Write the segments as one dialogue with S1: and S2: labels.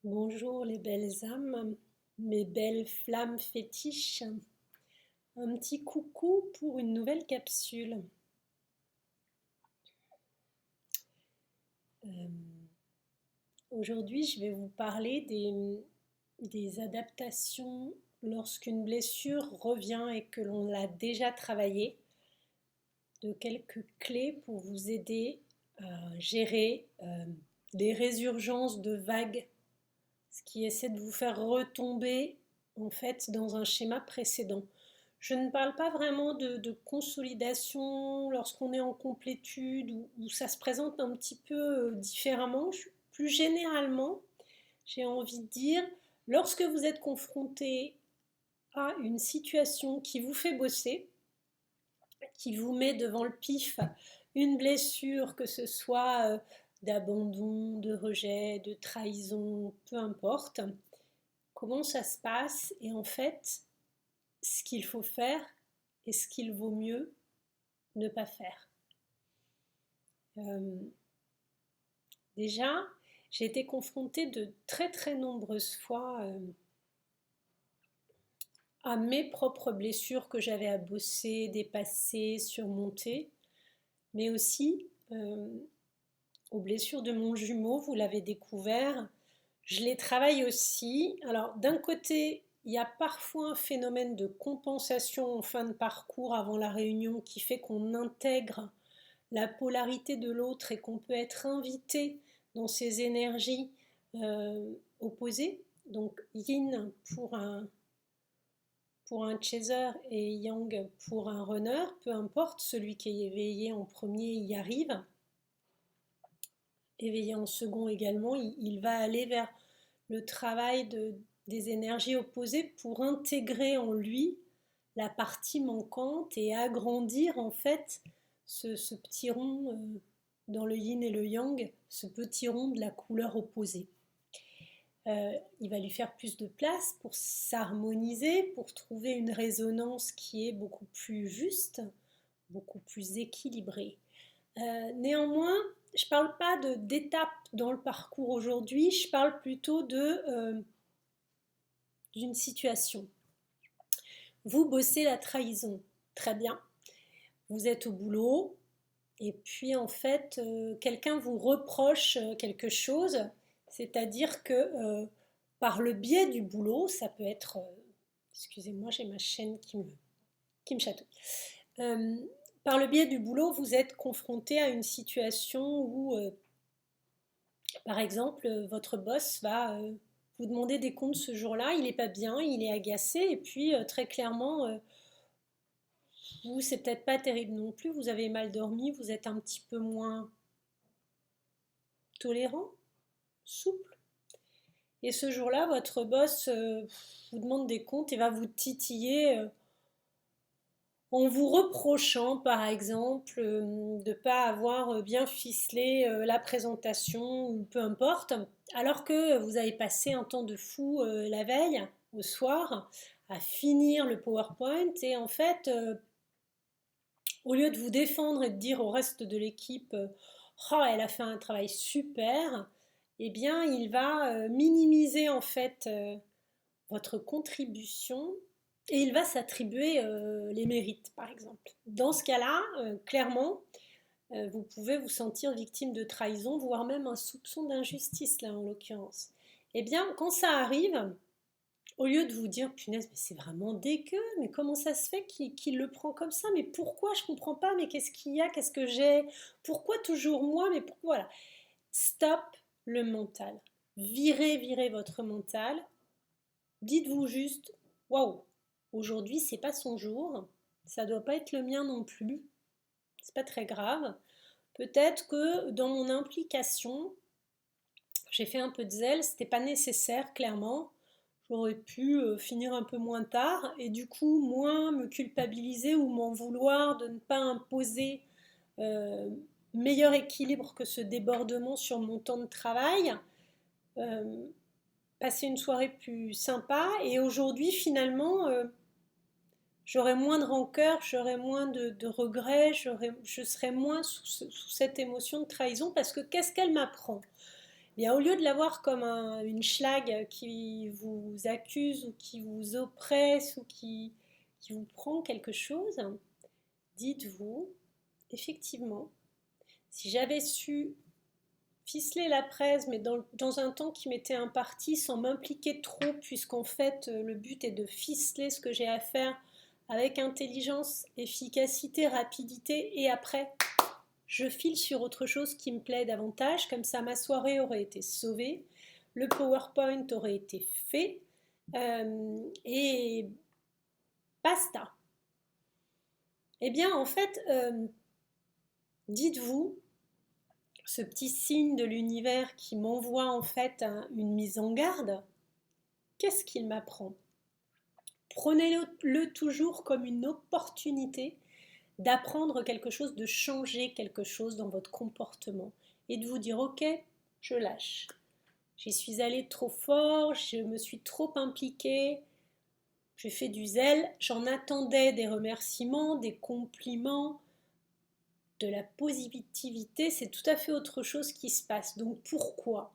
S1: Bonjour les belles âmes, mes belles flammes fétiches. Un petit coucou pour une nouvelle capsule. Euh, Aujourd'hui, je vais vous parler des adaptations lorsqu'une blessure revient et que l'on l'a déjà travaillée, de quelques clés pour vous aider à gérer des résurgences de vagues, ce qui essaie de vous faire retomber en fait dans un schéma précédent. Je ne parle pas vraiment de consolidation lorsqu'on est en complétude ou ça se présente un petit peu différemment. Plus généralement, j'ai envie de dire, lorsque vous êtes confronté à une situation qui vous fait bosser, qui vous met devant le pif une blessure, que ce soit d'abandon, de rejet, de trahison, peu importe, comment ça se passe et en fait, ce qu'il faut faire et ce qu'il vaut mieux ne pas faire. Euh, Déjà, j'ai été confrontée de très très nombreuses fois à mes propres blessures que j'avais à bosser, dépasser, surmonter, mais aussi aux blessures de mon jumeau, vous l'avez découvert. Je les travaille aussi. Alors d'un côté, il y a parfois un phénomène de compensation en fin de parcours avant la réunion qui fait qu'on intègre la polarité de l'autre et qu'on peut être invité dans ces énergies opposées. Donc yin pour un chaser et yang pour un runner, peu importe, celui qui est éveillé en premier y arrive. Éveillé en second également, il va aller vers le travail des énergies opposées pour intégrer en lui la partie manquante et agrandir en fait ce petit rond dans le yin et le yang, ce petit rond de la couleur opposée. Il va lui faire plus de place pour s'harmoniser, pour trouver une résonance qui est beaucoup plus juste, beaucoup plus équilibrée. Néanmoins, je ne parle pas d'étapes dans le parcours aujourd'hui, je parle plutôt d'une situation. Vous bossez la trahison, très bien. Vous êtes au boulot et puis en fait, quelqu'un vous reproche quelque chose, c'est-à-dire que par le biais du boulot, ça peut être... excusez-moi, j'ai ma chaîne qui me chatouille. Euh, Par le biais du boulot, vous êtes confronté à une situation où par exemple, votre boss va vous demander des comptes ce jour-là, il n'est pas bien, il est agacé, et puis très clairement, vous, c'est peut-être pas terrible non plus, vous avez mal dormi, vous êtes un petit peu moins tolérant, souple. Et ce jour-là, votre boss vous demande des comptes et va vous titiller en vous reprochant, par exemple, de ne pas avoir bien ficelé la présentation ou peu importe, alors que vous avez passé un temps de fou la veille, au soir, à finir le PowerPoint et en fait, au lieu de vous défendre et de dire au reste de l'équipe oh, elle a fait un travail super, eh bien, il va minimiser en fait votre contribution et il va s'attribuer les mérites, par exemple. Dans ce cas-là, clairement, vous pouvez vous sentir victime de trahison, voire même un soupçon d'injustice, là, en l'occurrence. Eh bien, quand ça arrive, au lieu de vous dire, punaise, mais c'est vraiment dégueu, mais comment ça se fait qu'il le prend comme ça, mais pourquoi, je comprends pas, mais qu'est-ce qu'il y a, qu'est-ce que j'ai, pourquoi toujours moi, mais pourquoi, voilà. Stop le mental. Virez votre mental. Dites-vous juste, waouh, aujourd'hui c'est pas son jour, ça doit pas être le mien non plus, c'est pas très grave. Peut-être que dans mon implication, j'ai fait un peu de zèle, c'était pas nécessaire clairement. J'aurais pu finir un peu moins tard et du coup moins me culpabiliser ou m'en vouloir de ne pas imposer euh, meilleur équilibre que ce débordement sur mon temps de travail. Euh, Passer une soirée plus sympa et aujourd'hui finalement j'aurais moins de rancœur, j'aurais moins de regrets, je serais moins sous cette émotion de trahison parce que qu'est-ce qu'elle m'apprend? bien au lieu de la voir comme une schlag qui vous accuse ou qui vous oppresse ou qui vous prend quelque chose, dites-vous, effectivement, si j'avais su ficeler la presse, mais dans un temps qui m'était imparti, sans m'impliquer trop, puisqu'en fait, le but est de ficeler ce que j'ai à faire avec intelligence, efficacité, rapidité, et après, je file sur autre chose qui me plaît davantage, comme ça ma soirée aurait été sauvée, le PowerPoint aurait été fait, et basta. Eh bien, en fait, dites-vous, ce petit signe de l'univers qui m'envoie en fait une mise en garde, qu'est-ce qu'il m'apprend? Prenez-le toujours comme une opportunité d'apprendre quelque chose, de changer quelque chose dans votre comportement et de vous dire ok, je lâche. J'y suis allée trop fort, je me suis trop impliquée, j'ai fait du zèle, j'en attendais des remerciements, des compliments, de la positivité, c'est tout à fait autre chose qui se passe. Donc pourquoi?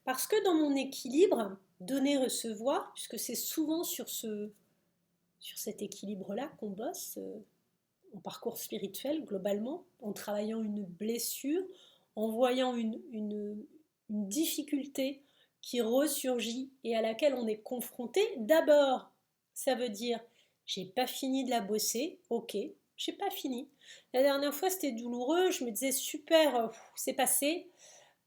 S1: Parce que dans mon équilibre, donner-recevoir, puisque c'est souvent sur cet équilibre-là qu'on bosse en parcours spirituel globalement, en travaillant une blessure, en voyant une difficulté qui ressurgit et à laquelle on est confronté. D'abord, ça veut dire j'ai pas fini de la bosser, ok, j'ai pas fini. La dernière fois c'était douloureux, je me disais super, c'est passé,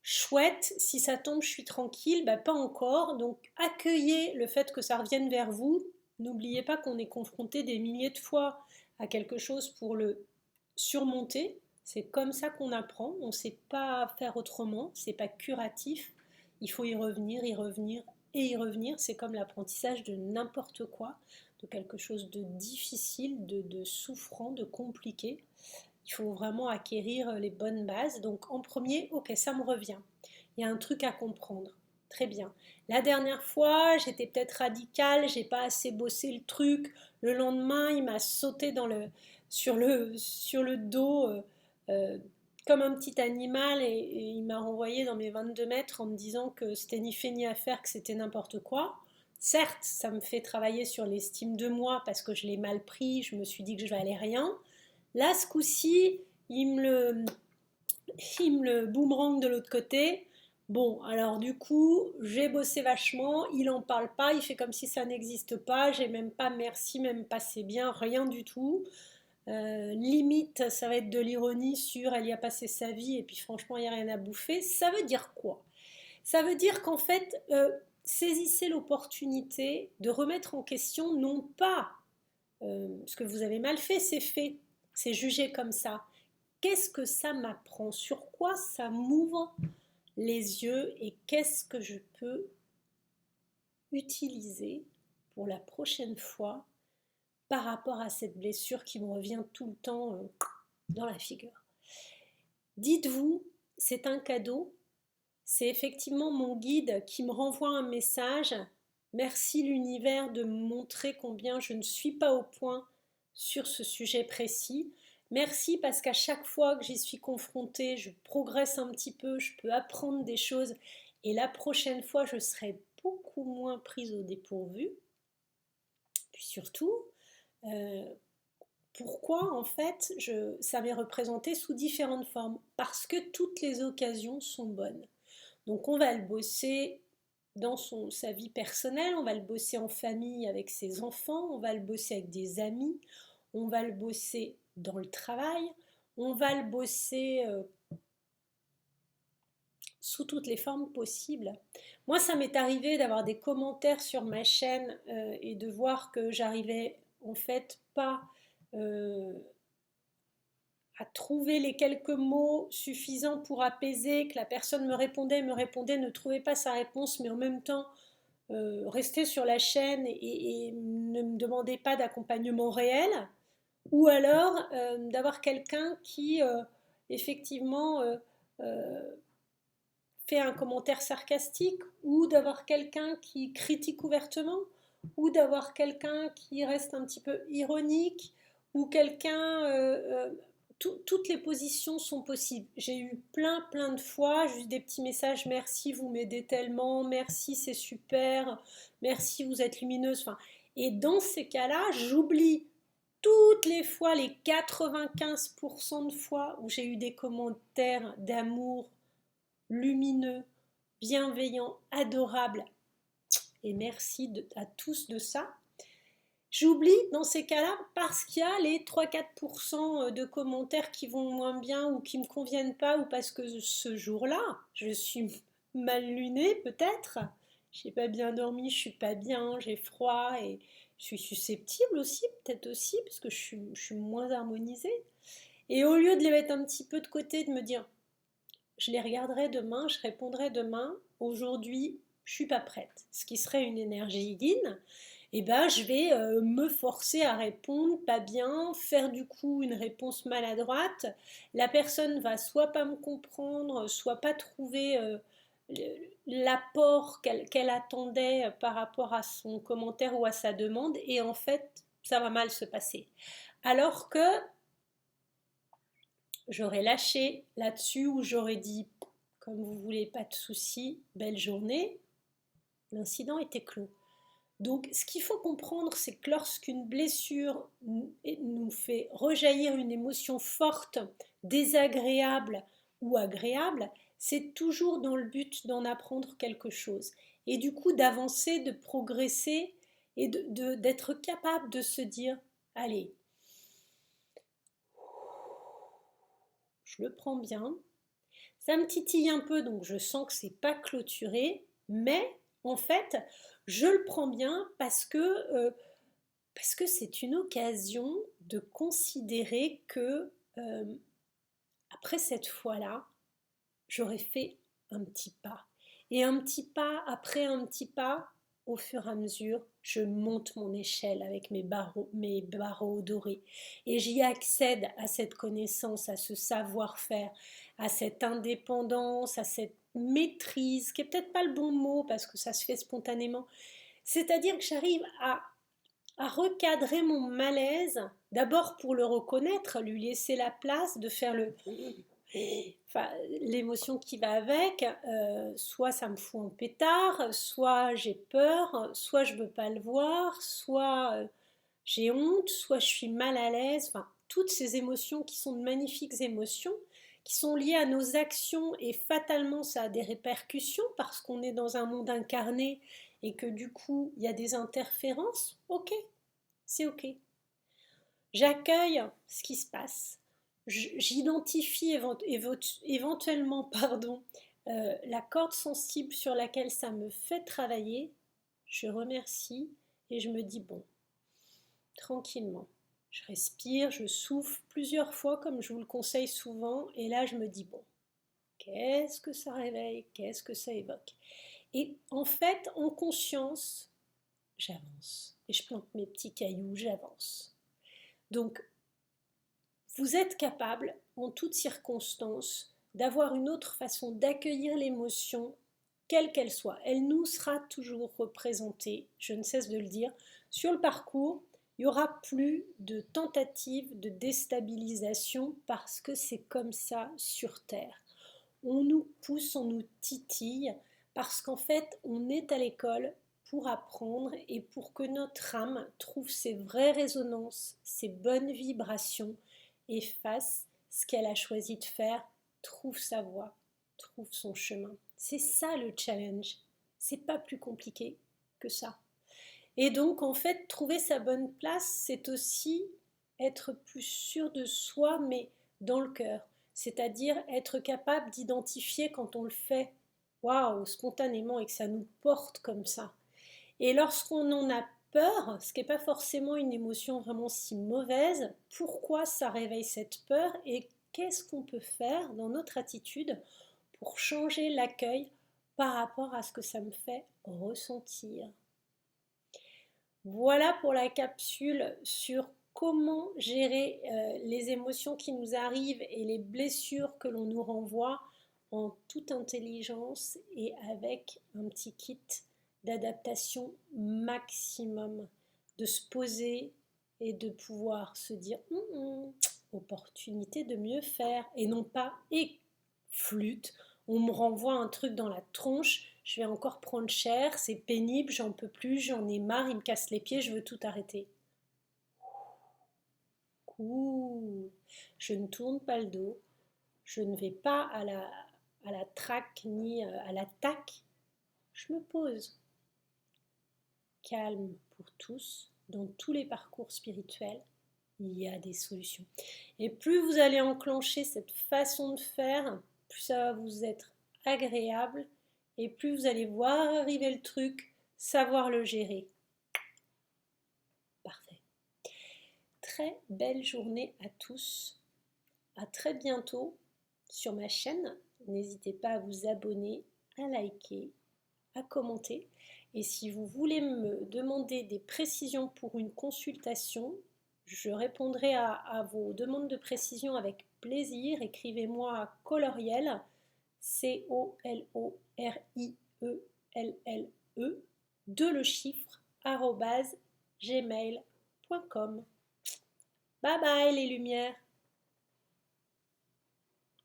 S1: chouette, si ça tombe je suis tranquille, bah pas encore, donc accueillez le fait que ça revienne vers vous, n'oubliez pas qu'on est confronté des milliers de fois à quelque chose pour le surmonter, c'est comme ça qu'on apprend, on ne sait pas faire autrement, c'est pas curatif, il faut y revenir, y revenir et y revenir, c'est comme l'apprentissage de n'importe quoi, de quelque chose de difficile, de souffrant, de compliqué. Il faut vraiment acquérir les bonnes bases. Donc en premier, ok, ça me revient. Il y a un truc à comprendre. Très bien. La dernière fois, j'étais peut-être radicale, j'ai pas assez bossé le truc. Le lendemain, il m'a sauté sur le dos euh, comme un petit animal et il m'a renvoyé dans mes 22 mètres en me disant que c'était ni fait ni à faire, que c'était n'importe quoi. Certes, ça me fait travailler sur l'estime de moi parce que je l'ai mal pris, je me suis dit que je valais rien. Là, ce coup-ci, il me le boomerang de l'autre côté. Bon, alors du coup, j'ai bossé vachement, il en parle pas, il fait comme si ça n'existe pas, j'ai même pas merci, même pas c'est bien, rien du tout. Limite, ça va être de l'ironie sur elle y a passé sa vie et puis franchement, il n'y a rien à bouffer. Ça veut dire quoi? Ça veut dire qu'en fait, saisissez l'opportunité de remettre en question non pas ce que vous avez mal fait, c'est jugé comme ça. Qu'est-ce que ça m'apprend? Sur quoi ça m'ouvre les yeux et qu'est-ce que je peux utiliser pour la prochaine fois par rapport à cette blessure qui me revient tout le temps dans la figure? Dites-vous, c'est un cadeau, c'est effectivement mon guide qui me renvoie un message. Merci l'univers de me montrer combien je ne suis pas au point sur ce sujet précis. Merci parce qu'à chaque fois que j'y suis confrontée, je progresse un petit peu, je peux apprendre des choses et la prochaine fois, je serai beaucoup moins prise au dépourvu. Puis surtout, euh, pourquoi en fait ça m'est représenté sous différentes formes? Parce que toutes les occasions sont bonnes. Donc on va le bosser dans sa vie personnelle, on va le bosser en famille avec ses enfants, on va le bosser avec des amis, on va le bosser dans le travail, on va le bosser sous toutes les formes possibles. Moi, ça m'est arrivé d'avoir des commentaires sur ma chaîne et de voir que j'arrivais en fait pas à trouver les quelques mots suffisants pour apaiser, que la personne me répondait, ne trouvait pas sa réponse, mais en même temps restait sur la chaîne et ne me demandait pas d'accompagnement réel, ou alors d'avoir quelqu'un qui effectivement fait un commentaire sarcastique, ou d'avoir quelqu'un qui critique ouvertement, ou d'avoir quelqu'un qui reste un petit peu ironique, ou quelqu'un toutes les positions sont possibles. J'ai eu plein de fois, juste des petits messages, merci, vous m'aidez tellement, merci, c'est super, merci, vous êtes lumineuse. Enfin, et dans ces cas-là, j'oublie toutes les fois, les 95% de fois où j'ai eu des commentaires d'amour lumineux, bienveillants, adorables, et merci à tous de ça. J'oublie dans ces cas-là parce qu'il y a les 3-4% de commentaires qui vont moins bien ou qui ne me conviennent pas ou parce que ce jour-là, je suis mal lunée peut-être, j'ai pas bien dormi, je suis pas bien, j'ai froid et je suis susceptible aussi, peut-être aussi, parce que je suis moins harmonisée. Et au lieu de les mettre un petit peu de côté, de me dire, je les regarderai demain, je répondrai demain, aujourd'hui, je suis pas prête. Ce qui serait une énergie yin, eh ben, je vais me forcer à répondre pas bien, faire du coup une réponse maladroite. La personne va soit pas me comprendre, soit pas trouver l'apport qu'elle attendait par rapport à son commentaire ou à sa demande, et en fait, ça va mal se passer. Alors que j'aurais lâché là-dessus ou j'aurais dit, comme vous voulez, pas de souci, belle journée, l'incident était clos. Donc, ce qu'il faut comprendre, c'est que lorsqu'une blessure nous fait rejaillir une émotion forte, désagréable ou agréable, c'est toujours dans le but d'en apprendre quelque chose. Et du coup, d'avancer, de progresser et d'être capable de se dire, allez, je le prends bien, ça me titille un peu, donc je sens que c'est pas clôturé, mais en fait, je le prends bien parce que c'est une occasion de considérer que après cette fois-là, j'aurais fait un petit pas. Et un petit pas après un petit pas, au fur et à mesure, je monte mon échelle avec mes barreaux dorés. Et j'y accède à cette connaissance, à ce savoir-faire, à cette indépendance, à cette maîtrise, qui est peut-être pas le bon mot parce que ça se fait spontanément. C'est-à-dire que j'arrive à recadrer mon malaise, d'abord pour le reconnaître, lui laisser la place de faire enfin, l'émotion qui va avec, soit ça me fout en pétard, soit j'ai peur, soit je veux pas le voir, soit j'ai honte, soit je suis mal à l'aise, enfin, toutes ces émotions qui sont de magnifiques émotions, qui sont liées à nos actions et fatalement ça a des répercussions parce qu'on est dans un monde incarné et que du coup il y a des interférences, ok, c'est ok. J'accueille ce qui se passe. J'identifie éventuellement la corde sensible sur laquelle ça me fait travailler. Je remercie et je me dis bon, tranquillement. Je respire, je souffle plusieurs fois comme je vous le conseille souvent et là je me dis bon, qu'est-ce que ça réveille, qu'est-ce que ça évoque. Et en fait, en conscience, j'avance et je plante mes petits cailloux, j'avance. Donc, vous êtes capable, en toutes circonstances, d'avoir une autre façon d'accueillir l'émotion, quelle qu'elle soit. Elle nous sera toujours représentée, je ne cesse de le dire. Sur le parcours, il n'y aura plus de tentatives de déstabilisation parce que c'est comme ça sur Terre. On nous pousse, on nous titille parce qu'en fait, on est à l'école pour apprendre et pour que notre âme trouve ses vraies résonances, ses bonnes vibrations et fasse ce qu'elle a choisi de faire, trouve sa voie, trouve son chemin. C'est ça le challenge. C'est pas plus compliqué que ça. Et donc, en fait, trouver sa bonne place, c'est aussi être plus sûr de soi, mais dans le cœur. C'est-à-dire être capable d'identifier quand on le fait, waouh, spontanément et que ça nous porte comme ça. Et lorsqu'on en a peur, ce qui n'est pas forcément une émotion vraiment si mauvaise, pourquoi ça réveille cette peur et qu'est-ce qu'on peut faire dans notre attitude pour changer l'accueil par rapport à ce que ça me fait ressentir. Voilà pour la capsule sur comment gérer les émotions qui nous arrivent et les blessures que l'on nous renvoie en toute intelligence et avec un petit kit d'adaptation maximum, de se poser et de pouvoir se dire opportunité de mieux faire et non pas et flûte, on me renvoie un truc dans la tronche, je vais encore prendre cher, c'est pénible, j'en peux plus, j'en ai marre, il me casse les pieds, je veux tout arrêter. Cool. Je ne tourne pas le dos, je ne vais pas à la traque ni à l'attaque, je me pose. Calme pour tous, dans tous les parcours spirituels, il y a des solutions. Et plus vous allez enclencher cette façon de faire, plus ça va vous être agréable et plus vous allez voir arriver le truc, savoir le gérer. Parfait. Très belle journée à tous. À très bientôt sur ma chaîne. N'hésitez pas à vous abonner, à liker, à commenter. Et si vous voulez me demander des précisions pour une consultation, je répondrai à vos demandes de précision avec plaisir. Écrivez-moi à Coloriel, COLORIELLE, de le chiffre, @gmail.com. Bye bye les lumières!